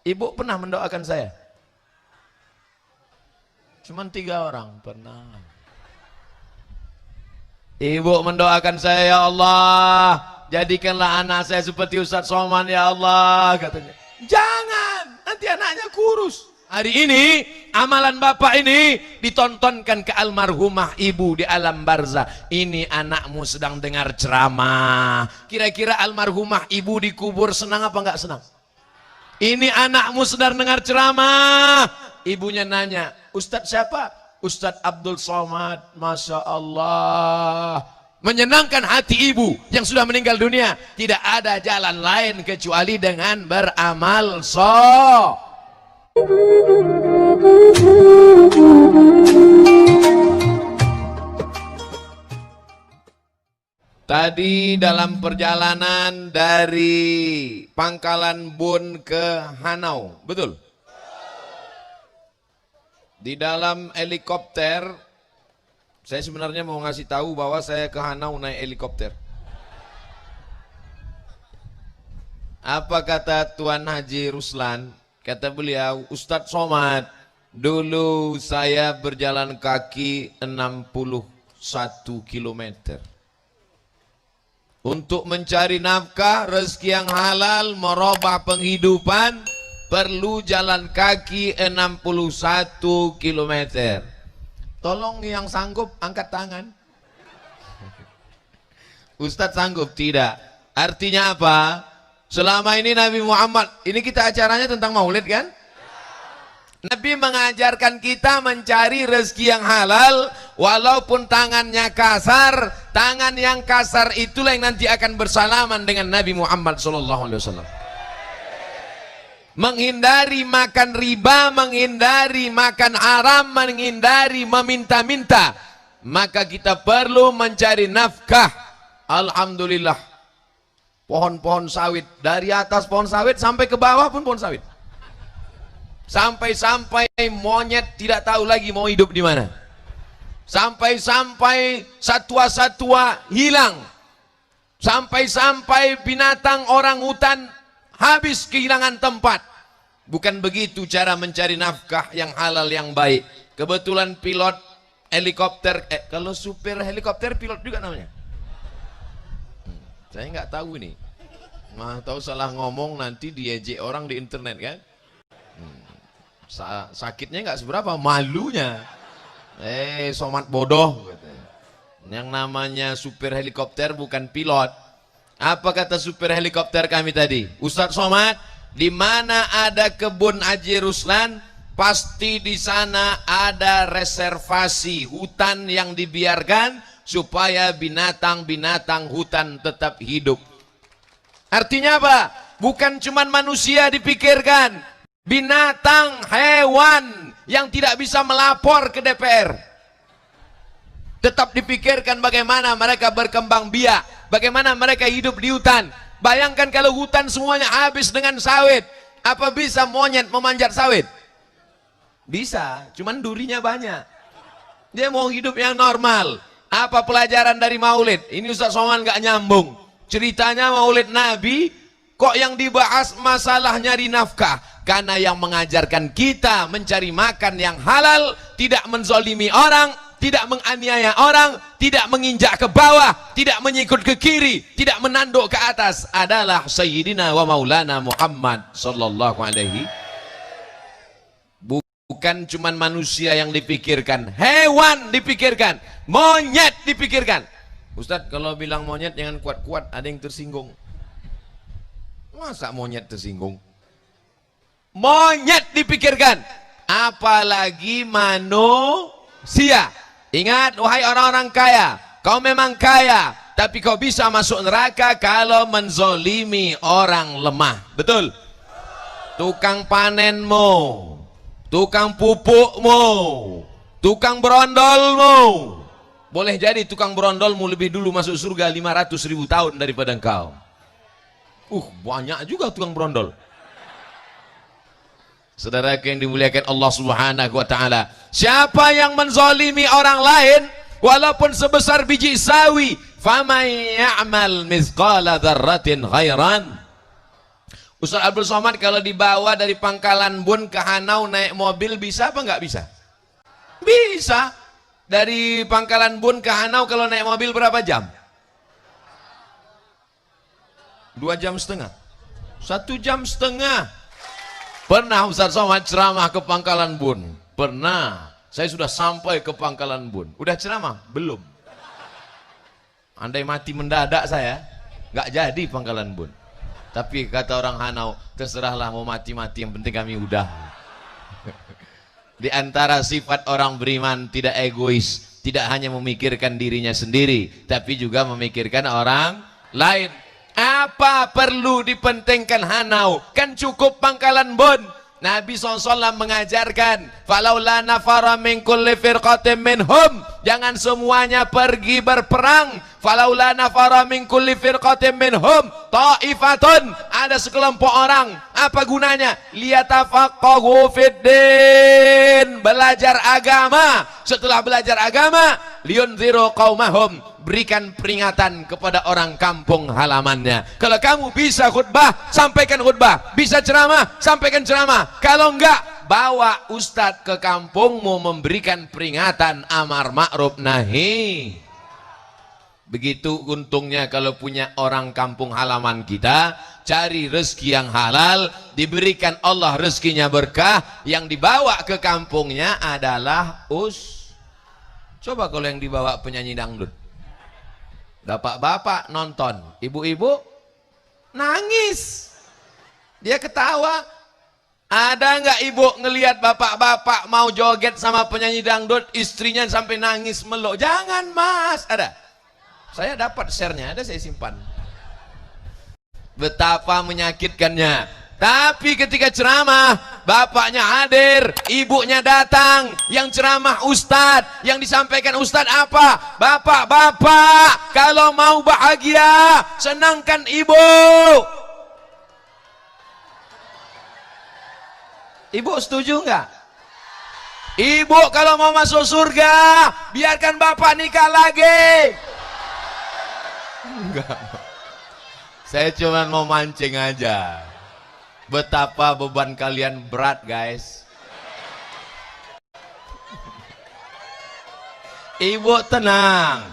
Ibu pernah mendoakan saya? Cuman 3 orang pernah. Ibu mendoakan saya, ya Allah, jadikanlah anak saya seperti Ustadz Somad ya Allah, katanya. Jangan, nanti anaknya kurus. Hari ini amalan bapak ini ditontonkan ke almarhumah ibu di alam barzah. Ini anakmu sedang dengar ceramah. Kira-kira almarhumah ibu dikubur senang apa enggak senang? Ini anakmu sedang dengar ceramah. Ibunya nanya, Ustadz siapa? Ustadz Abdul Somad. Masya Allah, menyenangkan hati ibu yang sudah meninggal dunia. Tidak ada jalan lain kecuali dengan beramal soleh. Tadi dalam perjalanan dari Pangkalan Bun ke Hanau, betul? Di dalam helikopter, saya sebenarnya mau ngasih tahu bahwa saya ke Hanau naik helikopter. Apa kata Tuan Haji Ruslan? Kata beliau, Ustadz Somad, dulu saya berjalan kaki 61 kilometer. Untuk mencari nafkah, rezeki yang halal, merubah penghidupan, perlu jalan kaki 61 kilometer. Tolong yang sanggup angkat tangan. Ustadz sanggup? Tidak. Artinya apa? Selama ini Nabi Muhammad, ini kita acaranya tentang maulid kan? Nabi mengajarkan kita mencari rezeki yang halal, walaupun tangannya kasar. Tangan yang kasar itulah yang nanti akan bersalaman dengan Nabi Muhammad SAW. Menghindari makan riba, menghindari makan haram, menghindari meminta-minta. Maka kita perlu mencari nafkah. Alhamdulillah, pohon-pohon sawit, dari atas pohon sawit sampai ke bawah pun pohon sawit. Sampai-sampai monyet tidak tahu lagi mau hidup di mana. Sampai-sampai satwa-satwa hilang. Sampai-sampai binatang orang hutan habis kehilangan tempat. Bukan begitu cara mencari nafkah yang halal yang baik. Kebetulan pilot helikopter, kalau supir helikopter pilot juga namanya. Saya nggak tahu ini. Tahu salah ngomong nanti diejek orang di internet kan. Sakitnya nggak seberapa, malunya. Somad bodoh. Yang namanya supir helikopter bukan pilot. Apa kata supir helikopter kami tadi? Ustadz Somad, di mana ada kebun Haji Ruslan, pasti di sana ada reservasi hutan yang dibiarkan supaya binatang-binatang hutan tetap hidup. Artinya apa? Bukan cuma manusia dipikirkan, binatang, hewan yang tidak bisa melapor ke DPR tetap dipikirkan bagaimana mereka berkembang biak, bagaimana mereka hidup di hutan. Bayangkan kalau hutan semuanya habis dengan sawit, apa bisa monyet memanjat sawit? Bisa, cuman durinya banyak. Dia mau hidup yang normal. Apa pelajaran dari maulid? Ini Ustaz Somad nggak nyambung. Ceritanya maulid Nabi, kok yang dibahas masalah nyari nafkah? Karena yang mengajarkan kita mencari makan yang halal, tidak menzolimi orang, tidak menganiaya orang, tidak menginjak ke bawah, tidak menyikut ke kiri, tidak menanduk ke atas, adalah Sayyidina wa Maulana Muhammad sallallahu alaihi. Bukan cuma manusia yang dipikirkan, hewan dipikirkan, monyet dipikirkan. Ustadz, kalau bilang monyet jangan kuat-kuat, ada yang tersinggung. Masa monyet tersinggung? Monyet dipikirkan, apalagi manusia. Ingat, wahai orang-orang kaya, kau memang kaya, tapi kau bisa masuk neraka kalau menzolimi orang lemah. Betul? Tukang panenmu, tukang pupukmu, tukang berondolmu. Boleh jadi tukang berondolmu lebih dulu masuk surga 500.000 tahun daripada engkau. Banyak juga tukang berondol. Saudara yang dimuliakan Allah Subhanahu wa ta'ala, siapa yang menzalimi orang lain walaupun sebesar biji sawi, faman ya'mal mithqala dzarratin khairan. Ustaz Abdul Somad kalau dibawa dari Pangkalan Bun ke Hanau naik mobil bisa apa nggak bisa? Bisa. Dari Pangkalan Bun ke Hanau kalau naik mobil berapa jam? 2 jam setengah. 1 jam setengah. Pernah Ustaz Somad ceramah ke Pangkalan Bun? Pernah. Saya sudah sampai ke Pangkalan Bun. Udah ceramah? Belum. Andai mati mendadak saya, nggak jadi Pangkalan Bun. Tapi kata orang Hanau, terserahlah mau mati-mati, yang penting kami udah. Di antara sifat orang beriman tidak egois, tidak hanya memikirkan dirinya sendiri, tapi juga memikirkan orang lain. Apa perlu dipentingkan Hanau? Kan cukup Pangkalan Bun. Nabi SAW mengajarkan, falaula nafara min kulli firqatin minhum, jangan semuanya pergi berperang. Falaula nafara min kulli firqatin minhum ta'ifatun, ada sekelompok orang, apa gunanya? Liyatafaqahu fiddin, belajar agama. Setelah belajar agama, liyunziru qaumahum, berikan peringatan kepada orang kampung halamannya. Kalau kamu bisa khutbah, sampaikan khutbah. Bisa ceramah, sampaikan ceramah. Kalau enggak, bawa ustadz ke kampungmu memberikan peringatan amar ma'ruf nahi. Begitu untungnya kalau punya orang kampung halaman kita, cari rezeki yang halal, diberikan Allah rezekinya berkah, yang dibawa ke kampungnya adalah Coba kalau yang dibawa penyanyi dangdut. Bapak-bapak nonton, ibu-ibu nangis, dia ketawa. Ada nggak ibu ngelihat bapak-bapak mau joget sama penyanyi dangdut, istrinya sampai nangis meluk? Jangan mas, ada. Saya dapat share-nya, ada, saya simpan. Betapa menyakitkannya. Tapi ketika ceramah, bapaknya hadir, ibunya datang, yang ceramah ustadz, yang disampaikan ustadz apa? Bapak-bapak, kalau mau bahagia, senangkan ibu. Ibu setuju nggak? Ibu kalau mau masuk surga, biarkan bapak nikah lagi. Enggak. Saya cuma mau mancing aja. Betapa beban kalian berat, guys. Ibu tenang.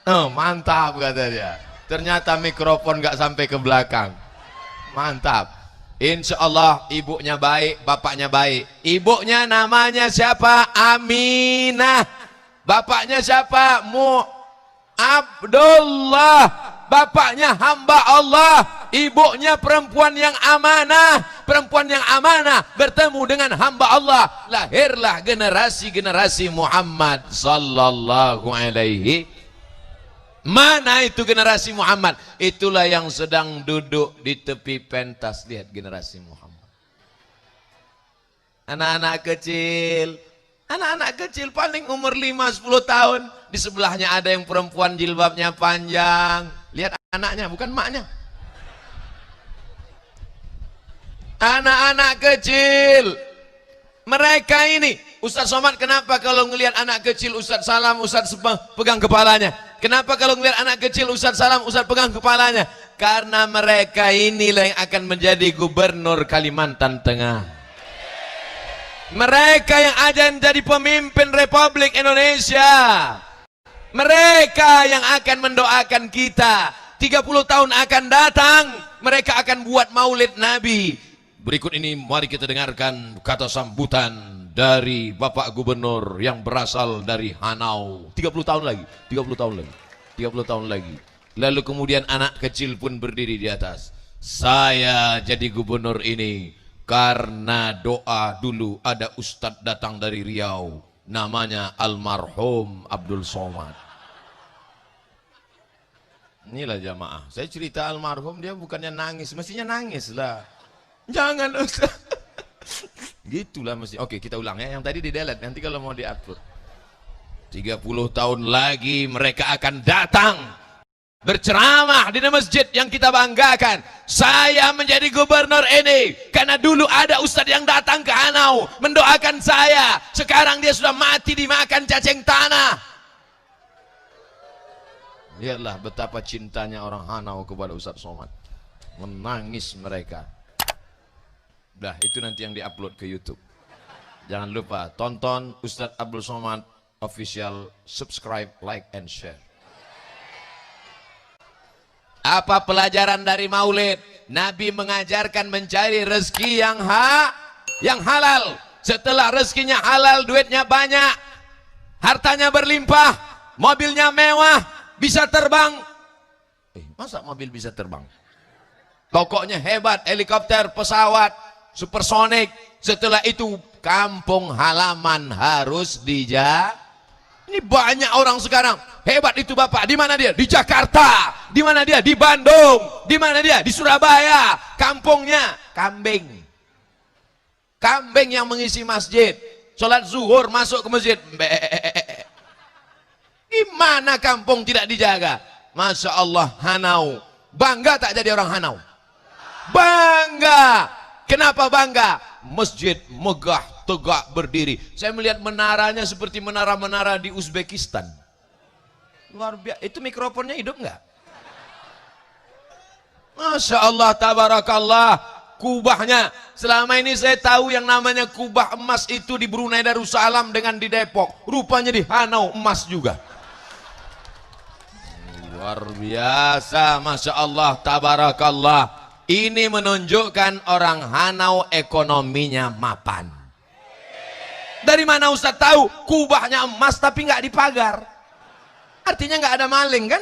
Oh, mantap kata dia. Ternyata mikrofon gak sampai ke belakang. Mantap. Insya Allah ibunya baik, bapaknya baik. Ibunya namanya siapa? Aminah. Bapaknya siapa? Abdullah. Bapaknya hamba Allah, ibunya perempuan yang amanah. Perempuan yang amanah bertemu dengan hamba Allah, lahirlah generasi-generasi Muhammad sallallahu alaihi. Mana itu generasi Muhammad? Itulah yang sedang duduk di tepi pentas. Lihat generasi Muhammad. Anak-anak kecil, anak-anak kecil paling umur 5-10 tahun. Di sebelahnya ada yang perempuan jilbabnya panjang. Lihat anaknya, bukan maknya. Anak-anak kecil. Mereka ini, Ustaz Somad, kenapa kalau ngelihat anak kecil Ustaz salam, Ustaz pegang kepalanya? Kenapa kalau ngelihat anak kecil Ustaz salam, Ustaz pegang kepalanya? Karena mereka inilah yang akan menjadi gubernur Kalimantan Tengah. Mereka yang akan jadi pemimpin Republik Indonesia. Mereka yang akan mendoakan kita. 30 tahun akan datang, mereka akan buat maulid Nabi. Berikut ini mari kita dengarkan kata sambutan dari Bapak Gubernur yang berasal dari Hanau. 30 tahun lagi, 30 tahun lagi, 30 tahun lagi. Lalu kemudian anak kecil pun berdiri di atas. Saya jadi gubernur ini karena doa dulu ada ustadz datang dari Riau. Namanya almarhum Abdul Somad. Inilah jamaah. Saya cerita almarhum, dia bukannya nangis, mestinya nangis lah. Jangan Ustaz. Gitulah mesti. Oke, kita ulang ya. Yang tadi di delete, nanti kalau mau diupload. 30 tahun lagi mereka akan datang berceramah di masjid yang kita banggakan. Saya menjadi gubernur ini karena dulu ada ustadz yang datang ke Hanau mendoakan saya. Sekarang dia sudah mati dimakan cacing tanah. Lihatlah betapa cintanya orang Hanau kepada Ustaz Somad. Menangis mereka. Dah, itu nanti yang diupload ke YouTube. Jangan lupa tonton Ustadz Abdul Somad Official, subscribe, like, and share. Apa pelajaran dari Maulid? Nabi mengajarkan mencari rezeki yang halal. Setelah rezekinya halal, duitnya banyak, hartanya berlimpah, mobilnya mewah, bisa terbang. Masa mobil bisa terbang? Pokoknya hebat, helikopter, pesawat, supersonik. Setelah itu kampung halaman harus dijaga. Ini banyak orang sekarang hebat itu bapak. Di mana dia? Di Jakarta. Di mana dia? Di Bandung. Di mana dia? Di Surabaya. Kampungnya kambing. Kambing yang mengisi masjid. Sholat zuhur masuk ke masjid. Gimana kampung tidak dijaga? Masya Allah, Hanau. Bangga tak jadi orang Hanau? Bangga. Kenapa bangga? Masjid megah, tegak, berdiri. Saya melihat menaranya seperti menara-menara di Uzbekistan. Luar biasa. Itu mikrofonnya hidup nggak? Masya Allah, tabarakallah. Kubahnya, selama ini saya tahu yang namanya kubah emas itu di Brunei Darussalam dengan di Depok. Rupanya di Hanau emas juga. Luar biasa, Masya Allah, tabarakallah. Ini menunjukkan orang Hanau ekonominya mapan. Dari mana Ustaz tahu? Kubahnya emas tapi nggak dipagar. Artinya nggak ada maling kan?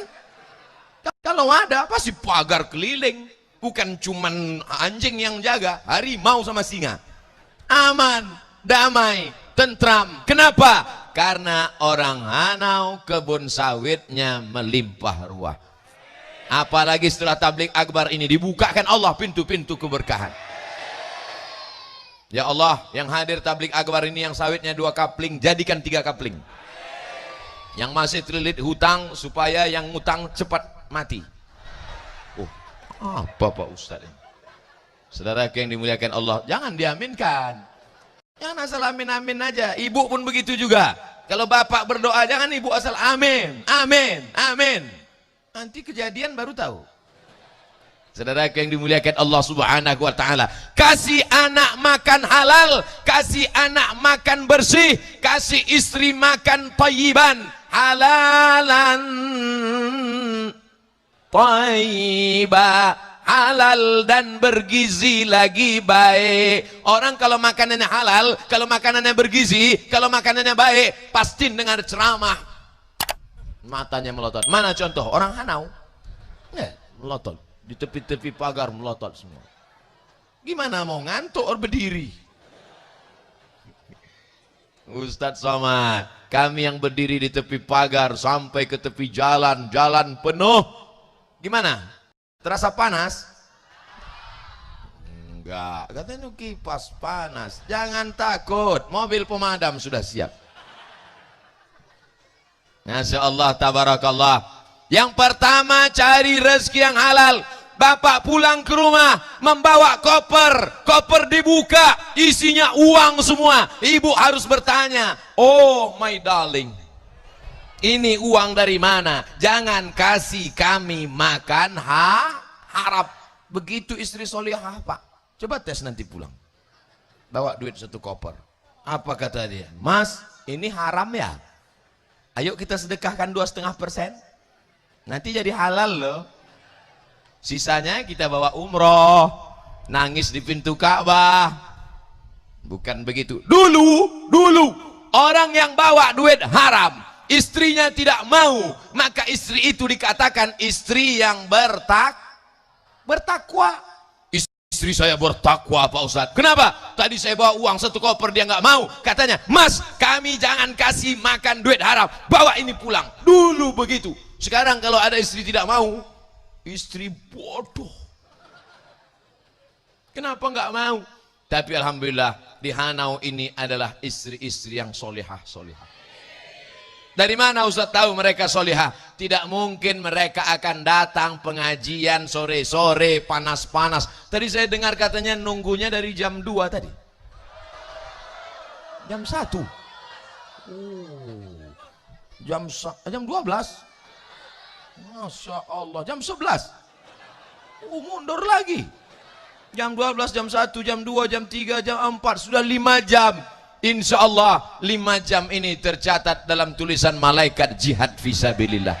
Kalau ada pasti pagar keliling. Bukan cuman anjing yang jaga, harimau sama singa. Aman, damai, tentram. Kenapa? Karena orang Hanau kebun sawitnya melimpah ruah. Apalagi setelah tablik akbar ini dibukakan Allah pintu-pintu keberkahan. Ya Allah, yang hadir tablik akbar ini yang sawitnya 2 kapling, jadikan 3 kapling. Yang masih terlilit hutang supaya yang hutang cepat mati. Oh, apa Pak Ustadz ini? Saudara yang dimuliakan Allah, jangan diaminkan. Jangan asal amin-amin aja. Ibu pun begitu juga. Kalau bapak berdoa, jangan ibu asal amin, amin, amin. Nanti kejadian baru tahu. Saudara yang dimuliakan Allah Subhanahu wa taala, kasih anak makan halal, kasih anak makan bersih, kasih istri makan thayyiban, halalan thayyiba, halal dan bergizi lagi baik. Orang kalau makanannya halal, kalau makanannya bergizi, kalau makanannya baik, pasti dengar ceramah matanya melotot. Mana contoh orang Hanau? Ya, melotot di tepi-tepi pagar, melotot semua. Gimana mau ngantuk or berdiri? Ustadz Somad, kami yang berdiri di tepi pagar sampai ke tepi jalan, jalan penuh. Gimana? Terasa panas? Enggak, katanya kipas panas. Jangan takut, mobil pemadam sudah siap. Masya Allah, tabarakallah. Yang pertama cari rezeki yang halal. Bapak pulang ke rumah membawa koper, koper dibuka, isinya uang semua. Ibu harus bertanya, oh my darling, ini uang dari mana? Jangan kasih kami makan harap. Begitu istri solihah Pak. Coba tes nanti pulang, bawa duit 1 koper. Apa kata dia? Mas, ini haram ya? Ayo kita sedekahkan 2,5%. Nanti jadi halal loh. Sisanya kita bawa umroh, nangis di pintu Ka'bah. Bukan begitu. Dulu orang yang bawa duit haram, istrinya tidak mau, maka istri itu dikatakan istri yang bertakwa. Istri saya bertakwa Pak Ustadz. Kenapa? Tadi saya bawa uang 1 koper, dia nggak mau. Katanya, Mas, kami jangan kasih makan duit haram, bawa ini pulang. Dulu begitu. Sekarang kalau ada istri tidak mau, istri bodoh. Kenapa nggak mau? Tapi alhamdulillah di Hanau ini adalah istri-istri yang solihah. Dari mana Ustaz tahu mereka solihah? Tidak mungkin mereka akan datang pengajian sore-sore panas-panas. Tadi saya dengar katanya nunggunya dari jam 2 tadi. Jam 1. Jam 12. Masya Allah, jam 11. Mundur lagi. Jam 12, jam 1, jam 2, jam 3, jam 4. Sudah 5 jam. Insya Allah 5 jam ini tercatat dalam tulisan malaikat jihad fisabilillah.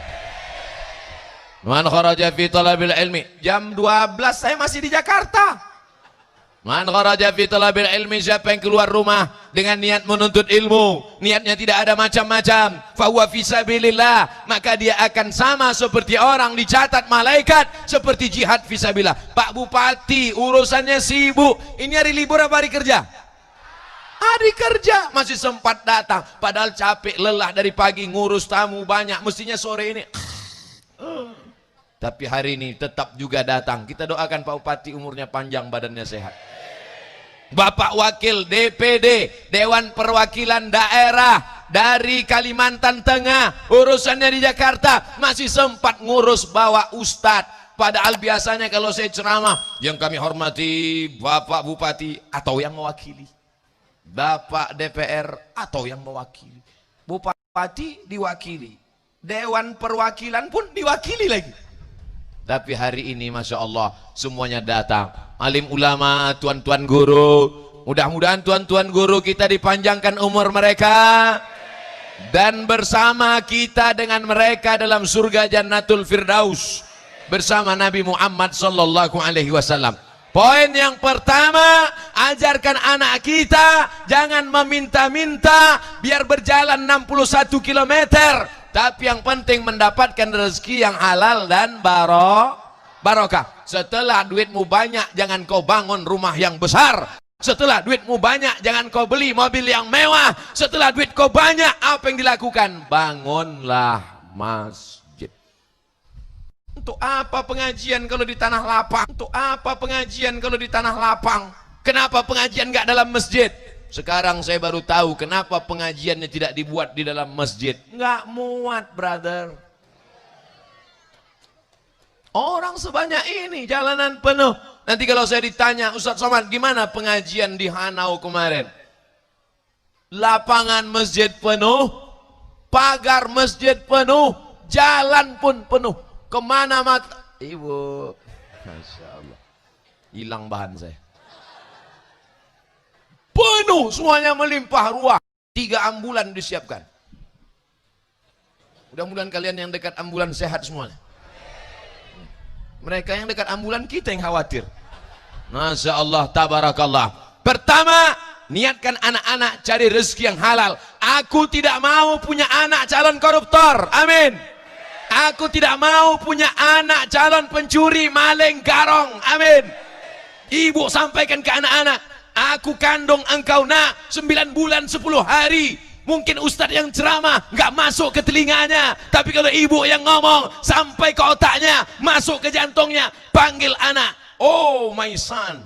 Man kharaja fi talabil ilmi. Jam 12 saya masih di Jakarta. Man kharaja fi talabil ilmi, siapa yang keluar rumah dengan niat menuntut ilmu, niatnya tidak ada macam-macam, fahuwa fisabilillah, maka dia akan sama seperti orang dicatat malaikat seperti jihad fisabilillah. Pak Bupati urusannya sibuk. Ini hari libur apa hari kerja? Hari kerja, masih sempat datang, padahal capek lelah dari pagi ngurus tamu banyak, mestinya sore ini. Tapi hari ini tetap juga datang. Kita doakan Pak Bupati umurnya panjang, badannya sehat. Bapak Wakil DPD, Dewan Perwakilan Daerah dari Kalimantan Tengah, urusannya di Jakarta, masih sempat ngurus bawa ustadz. Padahal biasanya kalau saya ceramah, yang kami hormati Bapak Bupati atau yang mewakili, Bapak DPR atau yang mewakili, Bupati diwakili, Dewan Perwakilan pun diwakili lagi. Tapi hari ini Masya Allah semuanya datang. Alim ulama, tuan-tuan guru, mudah-mudahan tuan-tuan guru kita dipanjangkan umur mereka dan bersama kita dengan mereka dalam surga Jannatul Firdaus bersama Nabi Muhammad sallallahu alaihi wasallam. Poin yang pertama, ajarkan anak kita jangan meminta-minta biar berjalan 61 km. Tapi yang penting mendapatkan rezeki yang halal dan barokah. Setelah duitmu banyak, jangan kau bangun rumah yang besar. Setelah duitmu banyak, jangan kau beli mobil yang mewah. Setelah duit kau banyak, apa yang dilakukan? Bangunlah masjid. Untuk apa pengajian kalau di tanah lapang? Untuk apa pengajian kalau di tanah lapang? Kenapa pengajian nggak dalam masjid? Sekarang saya baru tahu kenapa pengajiannya tidak dibuat di dalam masjid. Nggak muat, brother. Orang sebanyak ini, jalanan penuh. Nanti kalau saya ditanya, Ustaz Somad, gimana pengajian di Hanau kemarin? Lapangan masjid penuh, pagar masjid penuh, jalan pun penuh. Kemana mata? Ibu, Masya Allah, hilang bahan saya. Penuh, semuanya melimpah ruah. 3 ambulan disiapkan. Mudah-mudahan kalian yang dekat ambulan sehat semuanya. Mereka yang dekat ambulan, kita yang khawatir. Masya Allah, tabarakallah. Pertama, niatkan anak-anak cari rezeki yang halal. Aku tidak mau punya anak calon koruptor. Amin. Aku tidak mau punya anak calon pencuri, maling, garong. Amin. Ibu sampaikan ke anak-anak, aku kandung engkau nak 9 bulan 10 hari. Mungkin ustadz yang ceramah nggak masuk ke telinganya, tapi kalau ibu yang ngomong sampai ke otaknya, masuk ke jantungnya, panggil anak, oh my son,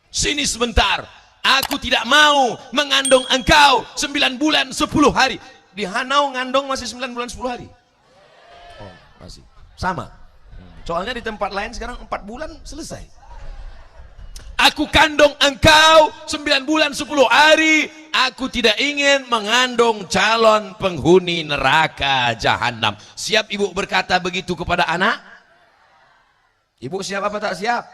sini sebentar. Aku tidak mau mengandung engkau 9 bulan 10 hari. Di Hanau ngandung masih 9 bulan 10 hari. Oh, masih sama. Soalnya di tempat lain sekarang 4 bulan selesai. Aku kandung engkau 9 bulan 10 hari. Aku tidak ingin mengandung calon penghuni neraka jahanam. Siap ibu berkata begitu kepada anak? Ibu siap apa tak siap?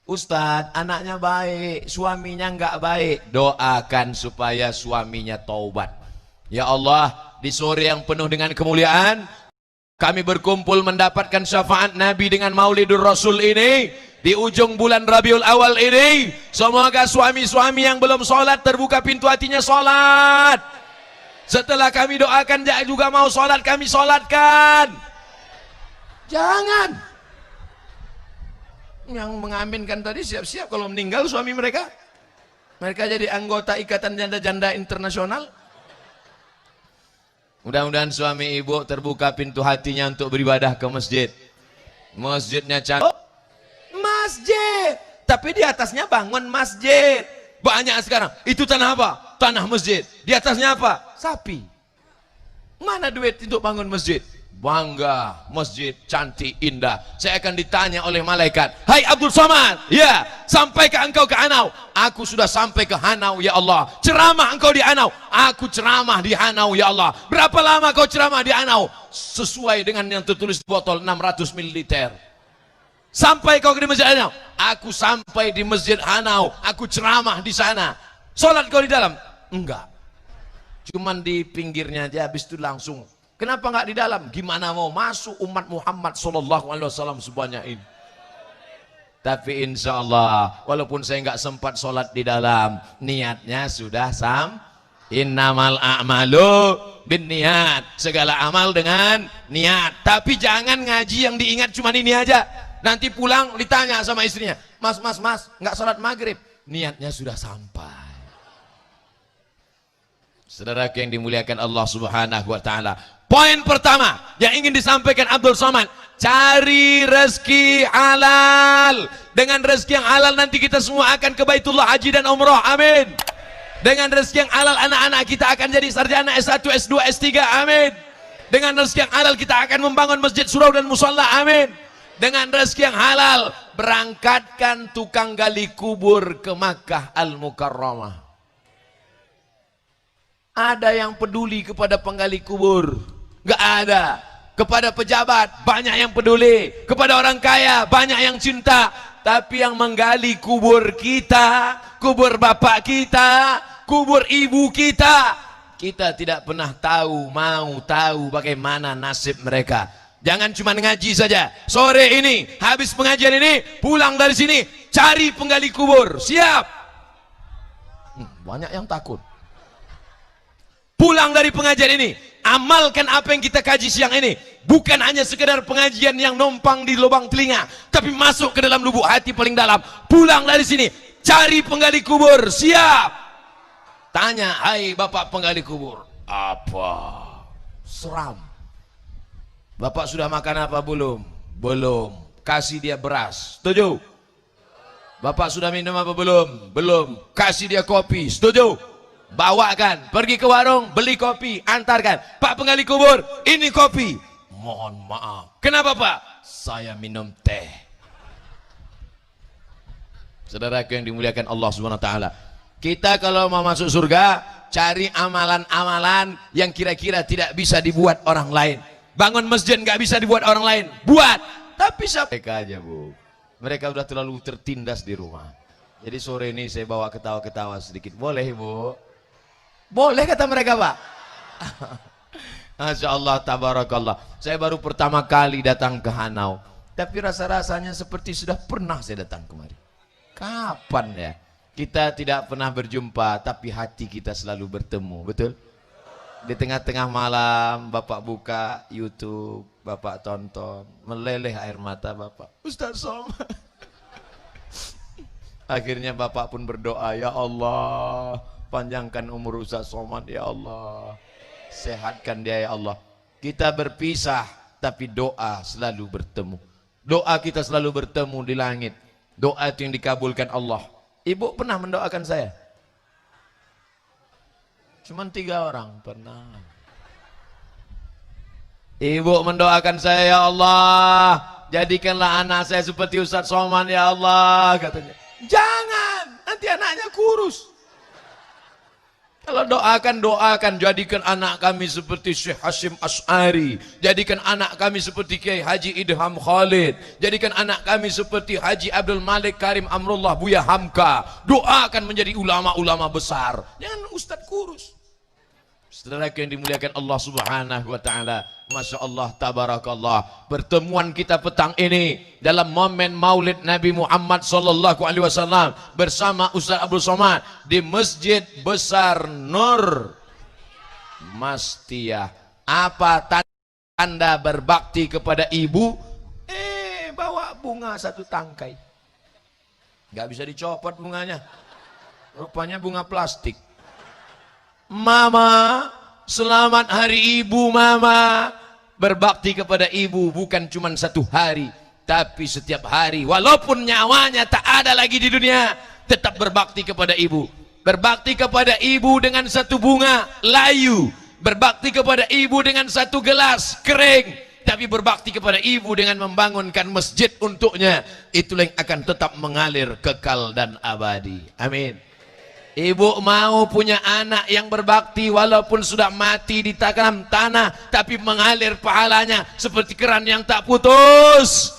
Ustadz, anaknya baik, suaminya enggak baik. Doakan supaya suaminya taubat. Ya Allah, di sore yang penuh dengan kemuliaan, kami berkumpul mendapatkan syafaat Nabi dengan Maulidur Rasul ini. Di ujung bulan Rabiul Awal ini, semoga suami-suami yang belum sholat terbuka pintu hatinya sholat. Setelah kami doakan, dia juga mau sholat, kami sholatkan. Jangan. Yang mengaminkan tadi siap-siap kalau meninggal suami mereka. Mereka jadi anggota Ikatan Janda-Janda Internasional. Mudah-mudahan suami ibu terbuka pintu hatinya untuk beribadah ke masjid. Masjidnya cantik. Masjid, tapi di atasnya bangun masjid. Banyak sekarang. Itu tanah apa? Tanah masjid. Di atasnya apa? Sapi. Mana duit untuk bangun masjid? Bangga, masjid cantik, indah. Saya akan ditanya oleh malaikat, hai Abdul Somad, ya, sampai ke engkau ke Hanau. Aku sudah sampai ke Hanau, ya Allah. Ceramah engkau di Hanau. Aku ceramah di Hanau, ya Allah. Berapa lama kau ceramah di Hanau? Sesuai dengan yang tertulis di botol 600 ml. Sampai kau di Masjid Hanau? Aku sampai di Masjid Hanau, aku ceramah di sana. Sholat kau di dalam? Enggak. Cuman di pinggirnya aja, habis itu langsung. Kenapa enggak di dalam? Gimana mau masuk umat Muhammad SAW sebanyak ini? Tapi insya Allah, walaupun saya enggak sempat sholat di dalam, niatnya sudah innamal a'malu bin niat. Segala amal dengan niat. Tapi jangan ngaji yang diingat cuma ini aja. Nanti pulang ditanya sama istrinya, mas, nggak sholat maghrib. Niatnya sudah sampai. Saudara yang dimuliakan Allah Subhanahu Wa Taala. Poin pertama yang ingin disampaikan Abdul Somad, cari rezeki halal. Dengan rezeki yang halal nanti kita semua akan ke Baitullah Haji dan Umrah. Amin. Dengan rezeki yang halal anak-anak kita akan jadi sarjana S1, S2, S3. Amin. Dengan rezeki yang halal kita akan membangun masjid, surau dan musalla. Amin. Dengan rezeki yang halal, berangkatkan tukang gali kubur ke Makkah Al-Mukarramah. Ada yang peduli kepada penggali kubur? Gak ada. Kepada pejabat, banyak yang peduli. Kepada orang kaya, banyak yang cinta. Tapi yang menggali kubur kita, kubur bapak kita, kubur ibu kita, kita tidak pernah mau tahu bagaimana nasib mereka. Jangan cuma ngaji saja. Sore ini, habis pengajian ini, pulang dari sini, cari penggali kubur. Siap? Banyak yang takut. Pulang dari pengajian ini, amalkan apa yang kita kaji siang ini. Bukan hanya sekedar pengajian yang numpang di lubang telinga, tapi masuk ke dalam lubuk hati paling dalam. Pulang dari sini, cari penggali kubur. Siap? Tanya, hai bapak penggali kubur. Apa? Seram. Bapak sudah makan apa belum? Belum. Kasih dia beras. Setuju? Bapak sudah minum apa belum? Belum. Kasih dia kopi. Setuju? Bawakan. Pergi ke warung, beli kopi, antarkan. Pak penggali kubur, ini kopi. Mohon maaf. Kenapa Pak? Saya minum teh. Saudaraku yang dimuliakan Allah Subhanahu Wa Taala. Kita kalau mau masuk surga, cari amalan-amalan yang kira-kira tidak bisa dibuat orang lain. Bangun masjid nggak bisa dibuat orang lain, buat. Tapi siapa? Mereka aja bu, mereka udah terlalu tertindas di rumah. Jadi sore ini saya bawa ketawa-ketawa sedikit, boleh bu? Boleh kata mereka pak. Masya Allah, tabarakallah. Saya baru pertama kali datang ke Hanau, tapi rasa-rasanya seperti sudah pernah saya datang kemari. Kapan ya? Kita tidak pernah berjumpa, tapi hati kita selalu bertemu, betul? Di tengah-tengah malam Bapak buka YouTube, Bapak tonton, meleleh air mata Bapak. Ustaz Somad. Akhirnya Bapak pun berdoa, ya Allah, panjangkan umur Ustaz Somad ya Allah, sehatkan dia ya Allah. Kita berpisah, tapi doa selalu bertemu. Doa kita selalu bertemu di langit. Doa itu yang dikabulkan Allah. Ibu pernah mendoakan saya? Cuman 3 orang pernah. Ibu mendoakan saya, ya Allah, jadikanlah anak saya seperti Ustaz Somad ya Allah, katanya. Jangan, nanti anaknya kurus. Kalau doakan, jadikan anak kami seperti Syekh Hashim Asy'ari, jadikan anak kami seperti Kiai Haji Idham Khalid, jadikan anak kami seperti Haji Abdul Malik Karim Amrullah Buya Hamka. Doakan menjadi ulama-ulama besar, jangan ustadz kurus. Saudara yang dimuliakan Allah Subhanahu Wa Taala, Masya Allah, tabarakallah. Pertemuan kita petang ini dalam momen Maulid Nabi Muhammad Sallallahu Alaihi Wasallam bersama Ustaz Abdul Somad di Masjid Besar Nur Mastiyah. Apa tanda berbakti kepada ibu? Bawa bunga 1 tangkai. Gak bisa dicopot bunganya. Rupanya bunga plastik. Mama, selamat hari ibu mama. Berbakti kepada ibu bukan cuma 1 hari, tapi setiap hari. Walaupun nyawanya tak ada lagi di dunia, tetap berbakti kepada ibu. Berbakti kepada ibu dengan 1 bunga layu, berbakti kepada ibu dengan 1 gelas kering, tapi berbakti kepada ibu dengan membangunkan masjid untuknya. Itulah yang akan tetap mengalir kekal dan abadi. Amin. Ibu mau punya anak yang berbakti walaupun sudah mati di dalam tanah, tapi mengalir pahalanya seperti keran yang tak putus.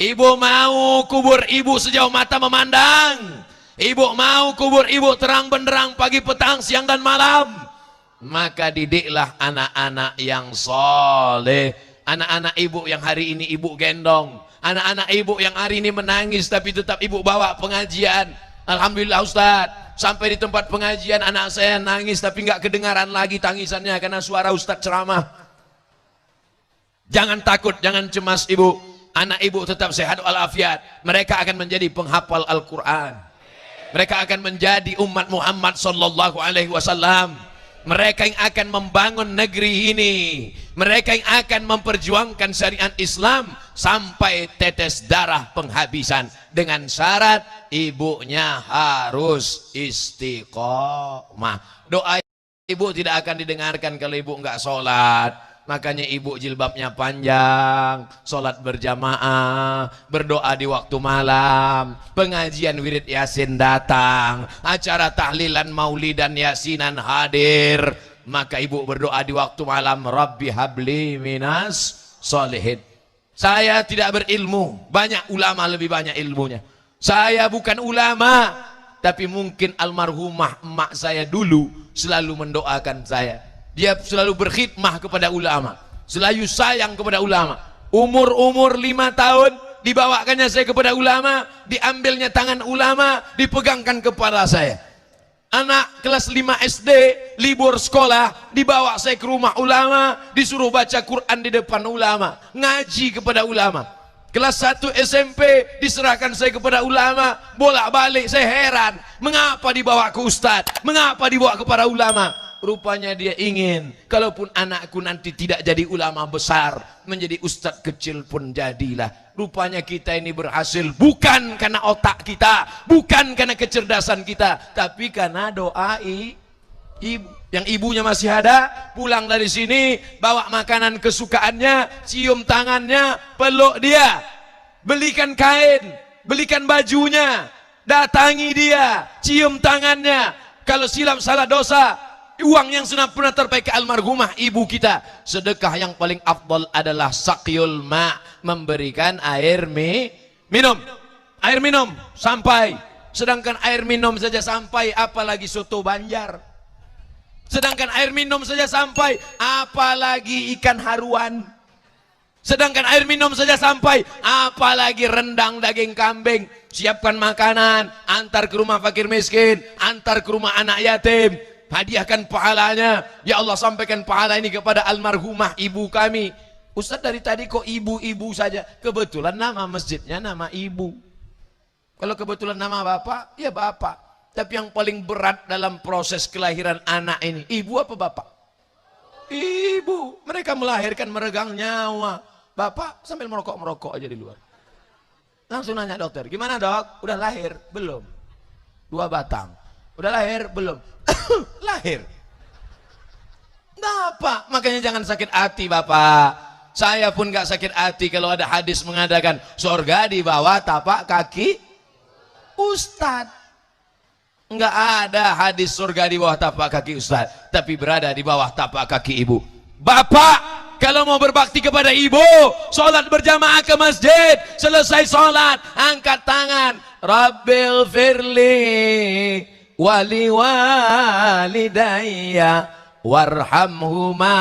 Ibu mau kubur ibu sejauh mata memandang. Ibu mau kubur ibu terang benderang pagi, petang, siang dan malam. Maka didiklah anak-anak yang soleh. Anak-anak ibu yang hari ini ibu gendong. Anak-anak ibu yang hari ini menangis tapi tetap ibu bawa pengajian. Alhamdulillah Ustaz, sampai di tempat pengajian anak saya nangis tapi nggak kedengaran lagi tangisannya karena suara Ustaz ceramah. Jangan takut, jangan cemas ibu. Anak ibu tetap sehat walafiat. Mereka akan menjadi penghafal Al-Quran. Mereka akan menjadi umat Muhammad sallallahu alaihi wasallam. Mereka yang akan membangun negeri ini. Mereka yang akan memperjuangkan syariat Islam sampai tetes darah penghabisan. Dengan syarat ibunya harus istiqomah. Doa ibu tidak akan didengarkan kalau ibu enggak sholat. Makanya ibu jilbabnya panjang, sholat berjamaah, berdoa di waktu malam, pengajian wirid yasin datang, acara tahlilan maulidan yasinan hadir. Maka ibu berdoa di waktu malam, Rabbi habli minas solihin. Saya tidak berilmu, banyak ulama lebih banyak ilmunya. Saya bukan ulama, tapi mungkin almarhumah emak saya dulu selalu mendoakan saya. Dia selalu berkhidmah kepada ulama, selalu sayang kepada ulama. Umur 5 tahun dibawakannya saya kepada ulama, diambilnya tangan ulama, dipegangkan kepala saya. Anak kelas 5 SD libur sekolah, dibawa saya ke rumah ulama, disuruh baca Quran di depan ulama, ngaji kepada ulama. Kelas 1 SMP diserahkan saya kepada ulama, bolak-balik. Saya heran, mengapa dibawa ke ustadz, mengapa dibawa kepada ulama. Rupanya dia ingin, kalaupun anakku nanti tidak jadi ulama besar, menjadi ustadz kecil pun jadilah. Rupanya kita ini berhasil bukan karena otak kita, bukan karena kecerdasan kita, tapi karena doa ibu. Yang ibunya masih ada, pulang dari sini, bawa makanan kesukaannya, cium tangannya, peluk dia, belikan kain, belikan bajunya, datangi dia, cium tangannya. Kalau silap salah dosa, uang yang sudah pernah terbaik ke almarhumah ibu kita. Sedekah yang paling afdal adalah saqyul ma, memberikan air minum. Air minum sampai. Sedangkan air minum saja sampai, apalagi soto Banjar. Sedangkan air minum saja sampai, apalagi ikan haruan. Sedangkan air minum saja sampai, apalagi rendang daging kambing. Siapkan makanan, antar ke rumah fakir miskin, antar ke rumah anak yatim. Hadiahkan pahalanya. Ya Allah, sampaikan pahala ini kepada almarhumah ibu kami. Ustaz, dari tadi kok ibu-ibu saja? Kebetulan nama masjidnya nama ibu. Kalau kebetulan nama bapak, ya bapak. Tapi yang paling berat dalam proses kelahiran anak ini, ibu apa bapak? Ibu. Mereka melahirkan meregang nyawa. Bapak sambil merokok-merokok aja di luar. Langsung nanya dokter, gimana dok? Udah lahir? Belum. 2 batang. Udah lahir? Belum. Lahir. Bapak, makanya jangan sakit hati bapak. Saya pun gak sakit hati kalau ada hadis mengatakan surga di bawah tapak kaki ustadz. Enggak ada hadis surga di bawah tapak kaki ustadz, tapi berada di bawah tapak kaki ibu. Bapak, kalau mau berbakti kepada ibu, sholat berjamaah ke masjid, selesai sholat, angkat tangan, Rabbil firli wali walidayya warhamhuma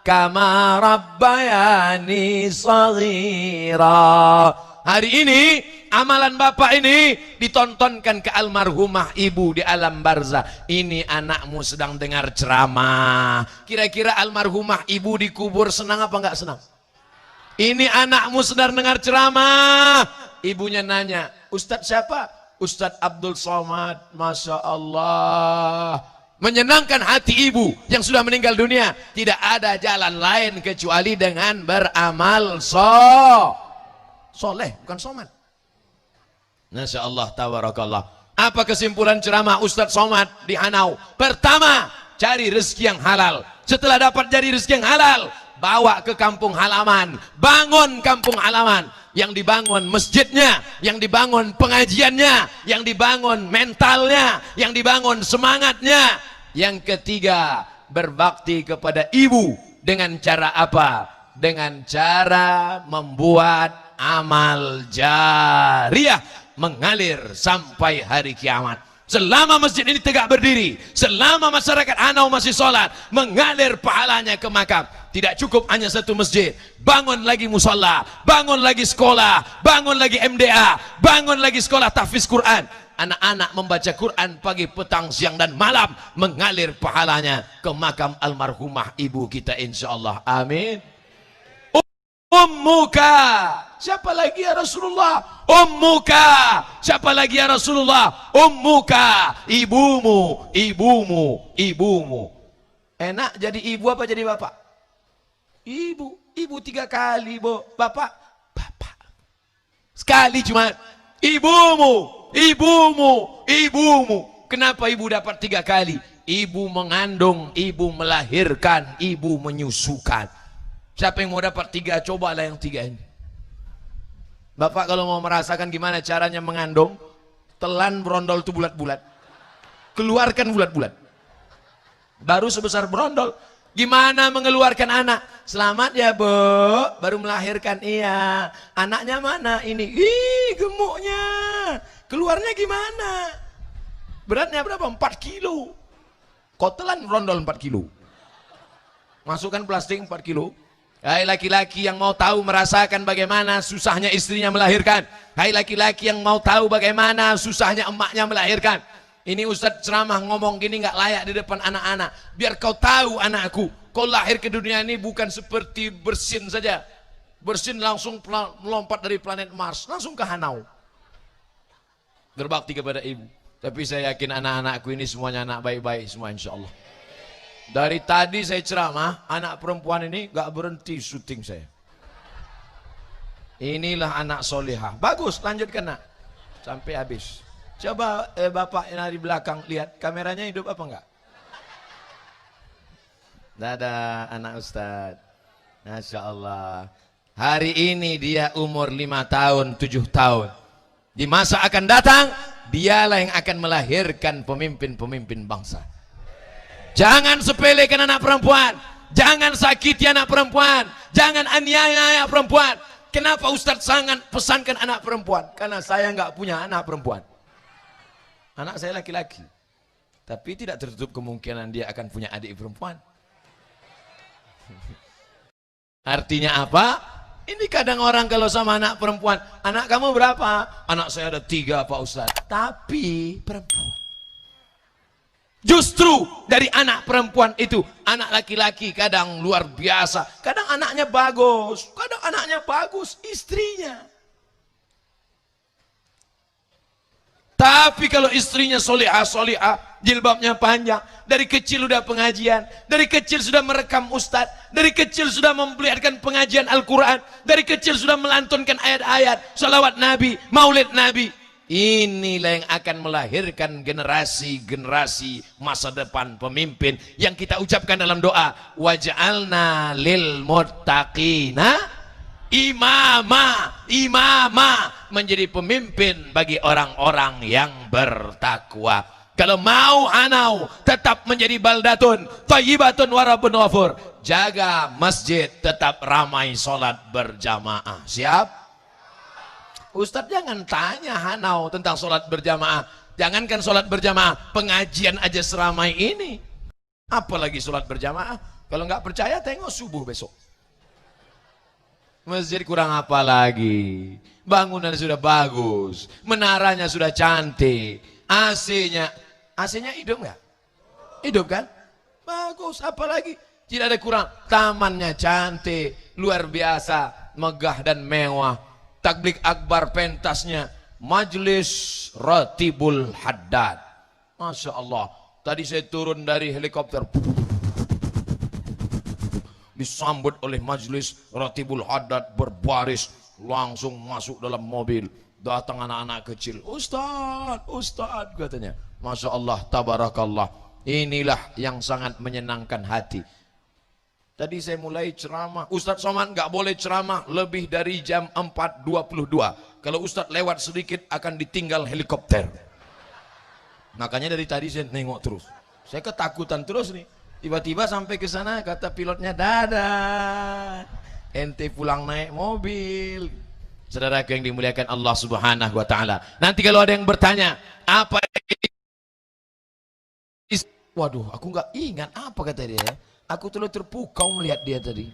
kama rabbayani shaghira. Hari ini amalan bapak ini ditontonkan ke almarhumah ibu di alam barzah. Ini anakmu sedang dengar ceramah. Kira-kira almarhumah ibu dikubur senang apa enggak senang? Ini anakmu sedang dengar ceramah. Ibunya nanya, Ustadz siapa? Ustadz Abdul Somad. Masya Allah. Menyenangkan hati ibu yang sudah meninggal dunia. Tidak ada jalan lain kecuali dengan beramal soleh, bukan somad. Masya Allah, tabarakallah. Apa kesimpulan ceramah Ustadz Somad di Hanau? Pertama, cari rezeki yang halal. Setelah dapat cari rezeki yang halal, bawa ke kampung halaman, bangun kampung halaman. Yang dibangun masjidnya, yang dibangun pengajiannya, yang dibangun mentalnya, yang dibangun semangatnya. Yang ketiga, berbakti kepada ibu. Dengan cara apa? Dengan cara membuat amal jariyah mengalir sampai hari kiamat. Selama masjid ini tegak berdiri, selama masyarakat Hanau masih sholat, mengalir pahalanya ke makam. Tidak cukup hanya satu masjid, bangun lagi musola, bangun lagi sekolah, bangun lagi MDA, bangun lagi sekolah tahfiz Quran. Anak-anak membaca Quran pagi, petang, siang dan malam, mengalir pahalanya ke makam almarhumah ibu kita insyaallah. Amin. Ummuka, siapa lagi ya Rasulullah? Ummuka, siapa lagi ya Rasulullah? Ummuka, ibumu, ibumu, ibumu. Enak jadi ibu apa jadi bapak? Ibu, ibu 3 kali, bu. Bapak, bapak. Sekali cuma ibumu, ibumu, ibumu. Kenapa ibu dapat 3 kali? Ibu mengandung, ibu melahirkan, ibu menyusukan. Siapa yang mau dapat 3? Cobalah yang 3 ini. Bapak kalau mau merasakan gimana caranya mengandung, telan brondol itu bulat-bulat, keluarkan bulat-bulat, baru sebesar brondol. Gimana mengeluarkan anak? Selamat ya bu, baru melahirkan. Iya, anaknya mana ini? Ih, gemuknya. Keluarnya gimana? Beratnya berapa? 4 kilo. Kau telan brondol 4 kilo, masukkan plastik 4 kilo. Hai laki-laki yang mau tahu merasakan bagaimana susahnya istrinya melahirkan. Hai laki-laki yang mau tahu bagaimana susahnya emaknya melahirkan. Ini Ustadz ceramah ngomong gini nggak layak di depan anak-anak. Biar kau tahu anakku, kau lahir ke dunia ini bukan seperti bersin saja. Bersin langsung melompat dari planet Mars, langsung ke Hanau. Berbakti kepada ibu. Tapi saya yakin anak-anakku ini semuanya anak baik-baik semua insya Allah. Dari tadi saya ceramah, anak perempuan ini gak berhenti syuting saya. Inilah anak solehah. Bagus, lanjutkan nak sampai habis. Coba bapak yang dari belakang lihat kameranya hidup apa enggak? Dadah anak Ustadz. Masya Allah. Hari ini dia umur 5 tahun, 7 tahun. Di masa akan datang, dialah yang akan melahirkan pemimpin-pemimpin bangsa. Jangan sepelekan anak perempuan, jangan sakiti anak perempuan, jangan aniaya anak perempuan. Kenapa Ustadz sangat pesankan anak perempuan? Karena saya nggak punya anak perempuan. Anak saya laki-laki, tapi tidak tertutup kemungkinan dia akan punya adik perempuan. Artinya apa? Ini kadang orang kalau sama anak perempuan, anak kamu berapa? Anak saya ada 3 Pak Ustadz, tapi perempuan. Justru dari anak perempuan itu, anak laki-laki kadang luar biasa, kadang anaknya bagus, kadang anaknya bagus, istrinya. Tapi kalau istrinya solihah, jilbabnya panjang, dari kecil sudah pengajian, dari kecil sudah merekam ustadz, dari kecil sudah memperlihatkan pengajian Al-Quran, dari kecil sudah melantunkan ayat-ayat, salawat Nabi, maulid Nabi. Inilah yang akan melahirkan generasi-generasi masa depan pemimpin yang kita ucapkan dalam doa, waj'alna lil muttaqina imama, imama, menjadi pemimpin bagi orang-orang yang bertakwa. Kalau mau Hanau tetap menjadi baldatun thayyibatun wa rabbun ghafur, jaga masjid tetap ramai salat berjamaah. Siap? Ustadz jangan tanya Hanau tentang sholat berjamaah. Jangankan sholat berjamaah, pengajian aja seramai ini, apalagi sholat berjamaah. Kalau nggak percaya tengok subuh besok. Masjid kurang apa lagi? Bangunan sudah bagus, menaranya sudah cantik, AC-nya hidup nggak? Hidup kan? Bagus, apalagi? Tidak ada kurang. Tamannya cantik, luar biasa, megah dan mewah. Tablik akbar pentasnya Majelis Ratibul Haddad. Masya Allah. Tadi saya turun dari helikopter, disambut oleh Majelis Ratibul Haddad berbaris, langsung masuk dalam mobil. Datang anak-anak kecil, Ustadz, Ustadz katanya. Masya Allah, tabarakallah. Inilah yang sangat menyenangkan hati. Tadi saya mulai ceramah, Ustadz Somad nggak boleh ceramah lebih dari jam 4.22. Kalau Ustadz lewat sedikit akan ditinggal helikopter. Makanya dari tadi saya nengok terus. Saya ketakutan terus nih. Tiba-tiba sampai ke sana kata pilotnya, dadah. Ente pulang naik mobil. Saudaraku yang dimuliakan Allah Subhanahu wa taala. Nanti kalau ada yang bertanya, apa waduh, aku nggak ingat apa kata dia. Aku terlalu terpukau melihat dia tadi.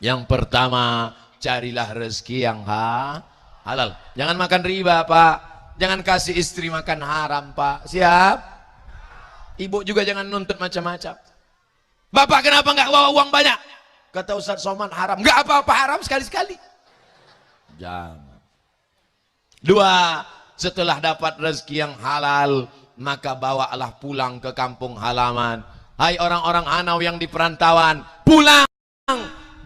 Yang pertama, carilah rezeki yang halal. Jangan makan riba, Pak. Jangan kasih istri makan haram, Pak. Siap? Ibu juga jangan nuntut macam-macam. Bapak kenapa nggak bawa uang banyak? Kata Ustaz Somad, haram. Nggak apa-apa, haram sekali-sekali. Jangan. Dua, setelah dapat rezeki yang halal, maka bawalah pulang ke kampung halaman. Hai orang-orang Hanau yang di perantauan, pulang,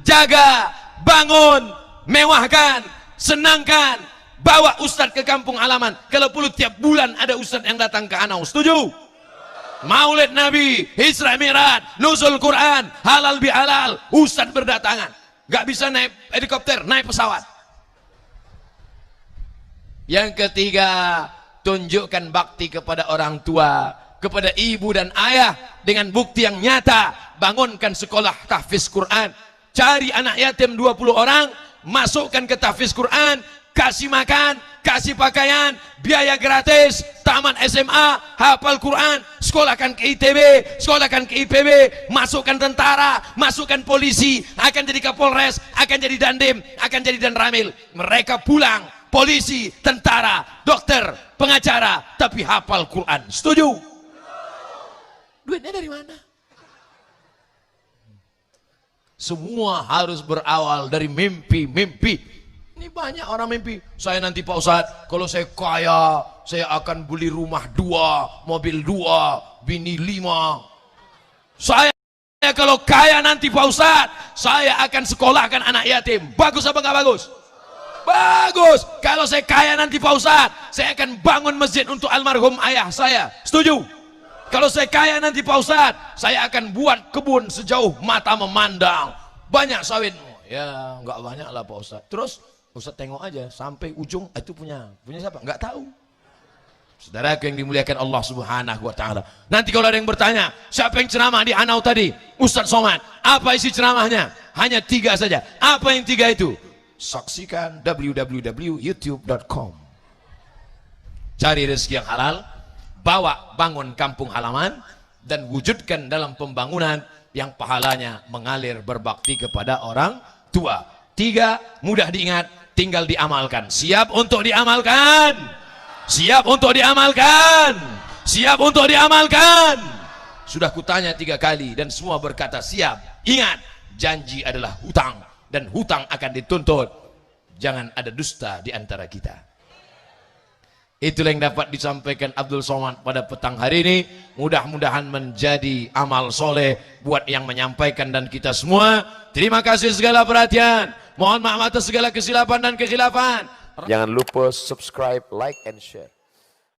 jaga, bangun, mewahkan, senangkan, bawa ustadz ke kampung halaman. Kalau perlu tiap bulan ada ustadz yang datang ke Hanau. Setuju? Maulid Nabi, Isra Mi'raj, Nuzul Quran, halal bihalal, ustadz berdatangan. Gak bisa naik helikopter, naik pesawat. Yang ketiga, tunjukkan bakti kepada orang tua, kepada ibu dan ayah dengan bukti yang nyata. Bangunkan sekolah tahfiz Quran, cari anak yatim 20 orang, masukkan ke tahfiz Quran, kasih makan, kasih pakaian, biaya gratis, tamat SMA, hafal Quran, sekolahkan ke ITB, sekolahkan ke IPB, masukkan tentara, masukkan polisi, akan jadi Kapolres, akan jadi Dandim, akan jadi Danramil. Mereka pulang, polisi, tentara, dokter, pengacara, tapi hafal Quran. Setuju? Duitnya dari mana? Semua harus berawal dari mimpi-mimpi. Ini banyak orang mimpi. Saya nanti Pak Ustadz, kalau saya kaya, saya akan beli rumah 2, mobil 2, bini 5. Saya kalau kaya nanti Pak Ustadz, saya akan sekolahkan anak yatim. Bagus apa nggak bagus? Bagus. Kalau saya kaya nanti Pak Ustadz, saya akan bangun masjid untuk almarhum ayah saya. Setuju? Kalau saya kaya nanti Pak Ustadz, saya akan buat kebun sejauh mata memandang. Banyak sawit. Ya nggak banyak lah Pak Ustadz. Terus Ustadz tengok aja sampai ujung, itu punya siapa? Nggak tahu. Saudaraku yang dimuliakan Allah Subhanahu wa taala. Nanti kalau ada yang bertanya, siapa yang ceramah di Hanau tadi? Ustadz Somad. Apa isi ceramahnya? Hanya 3 saja. Apa yang 3 itu? Saksikan www.youtube.com. Cari rezeki yang halal, bawa bangun kampung halaman, dan wujudkan dalam pembangunan yang pahalanya mengalir berbakti kepada orang tua. 3, mudah diingat, tinggal diamalkan. Siap untuk diamalkan? Siap untuk diamalkan? Siap untuk diamalkan? Sudah kutanya 3 kali dan semua berkata siap. Ingat, janji adalah hutang dan hutang akan dituntut. Jangan ada dusta di antara kita. Itulah yang dapat disampaikan Abdul Somad pada petang hari ini. Mudah-mudahan menjadi amal soleh buat yang menyampaikan dan kita semua. Terima kasih segala perhatian. Mohon maaf atas segala kesilapan dan kekhilafan. Jangan lupa subscribe, like, and share.